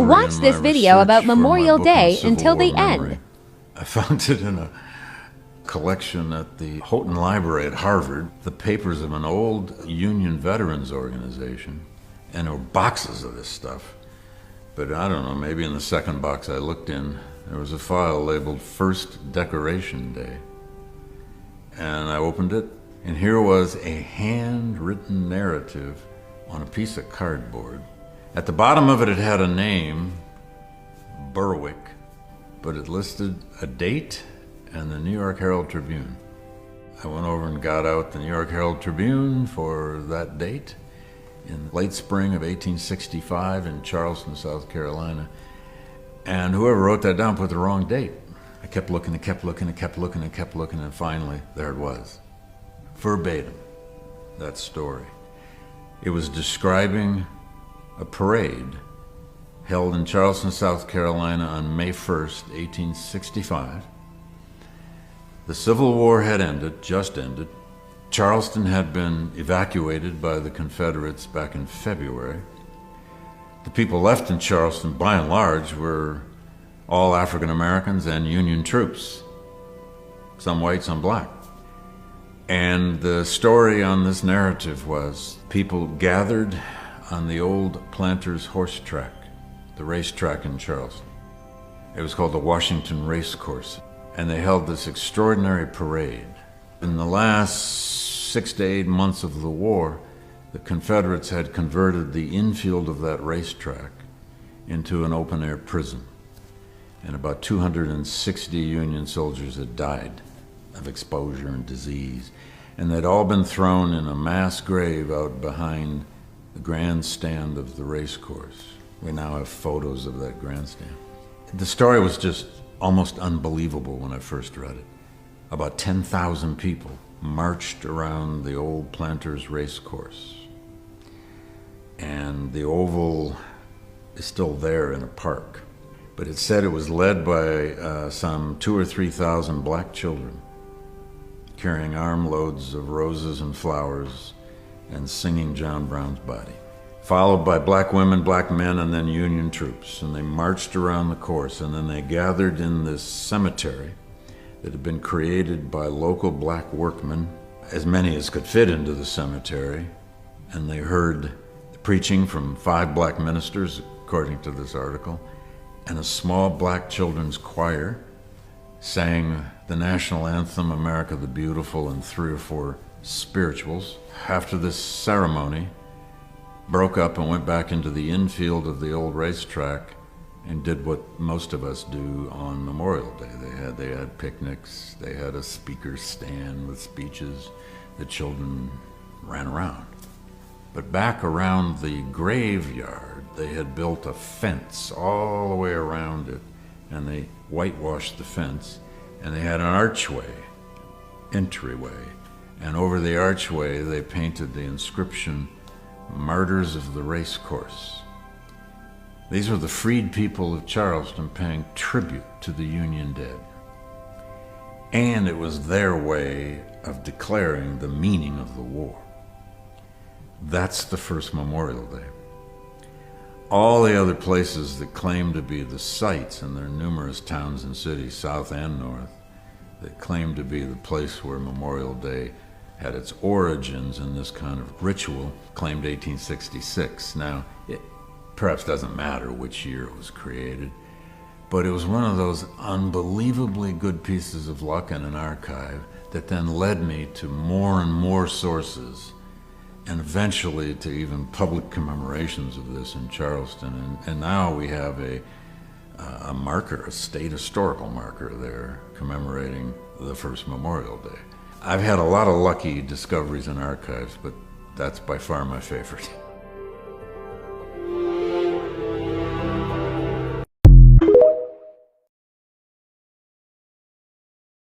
watch this video about Memorial Day until the end. I found it in a collection at the Houghton Library at Harvard, the papers of an old Union veterans organization, and there were boxes of this stuff. But I don't know, maybe in the second box I looked in, there was a file labeled First Decoration Day. And I opened it, and here was a handwritten narrative on a piece of cardboard. At the bottom of it, it had a name, Berwick, but it listed a date and the New York Herald Tribune. I went over and got out the New York Herald Tribune for that date in late spring of 1865 in Charleston, South Carolina. And whoever wrote that down put the wrong date. I kept looking and kept looking and kept looking and kept looking, and finally, there it was. Verbatim, that story. It was describing a parade held in Charleston, South Carolina on May 1st, 1865. The Civil War had ended, just ended. Charleston had been evacuated by the Confederates back in February. The people left in Charleston, by and large, were all African Americans and Union troops, some white, some black. And the story on this narrative was people gathered on the old Planters horse track, the racetrack in Charleston. It was called the Washington Race Course, and they held this extraordinary parade. In the last 6 to 8 months of the war, the Confederates had converted the infield of that racetrack into an open-air prison, and about 260 Union soldiers had died of exposure and disease, and they'd all been thrown in a mass grave out behind the grandstand of the race course. We now have photos of that grandstand. The story was just almost unbelievable when I first read it. About 10,000 people marched around the old Planters race course, and the oval is still there in a park. But it said it was led by some 2,000 or 3,000 black children carrying armloads of roses and flowers and singing John Brown's Body, followed by black women, black men, and then Union troops. And they marched around the course, and then they gathered in this cemetery that had been created by local black workmen, as many as could fit into the cemetery, and they heard the preaching from 5 black ministers, according to this article, and a small black children's choir sang the national anthem, America the Beautiful, and 3 or 4 spirituals. After this ceremony, broke up and went back into the infield of the old racetrack and did what most of us do on Memorial Day. They had picnics, they had a speaker's stand with speeches, the children ran around. But back around the graveyard, they had built a fence all the way around it, and they whitewashed the fence, and they had an archway, entryway, and over the archway they painted the inscription, Martyrs of the Race Course. These were the freed people of Charleston paying tribute to the Union dead. And it was their way of declaring the meaning of the war. That's the first Memorial Day. All the other places that claim to be the sites, and there are numerous towns and cities, south and north, that claim to be the place where Memorial Day had its origins in this kind of ritual, claimed 1866. Now, it perhaps doesn't matter which year it was created, but it was one of those unbelievably good pieces of luck in an archive that then led me to more and more sources, and eventually to even public commemorations of this in Charleston. And now we have a marker, a state historical marker there commemorating the first Memorial Day. I've had a lot of lucky discoveries in archives, but that's by far my favorite.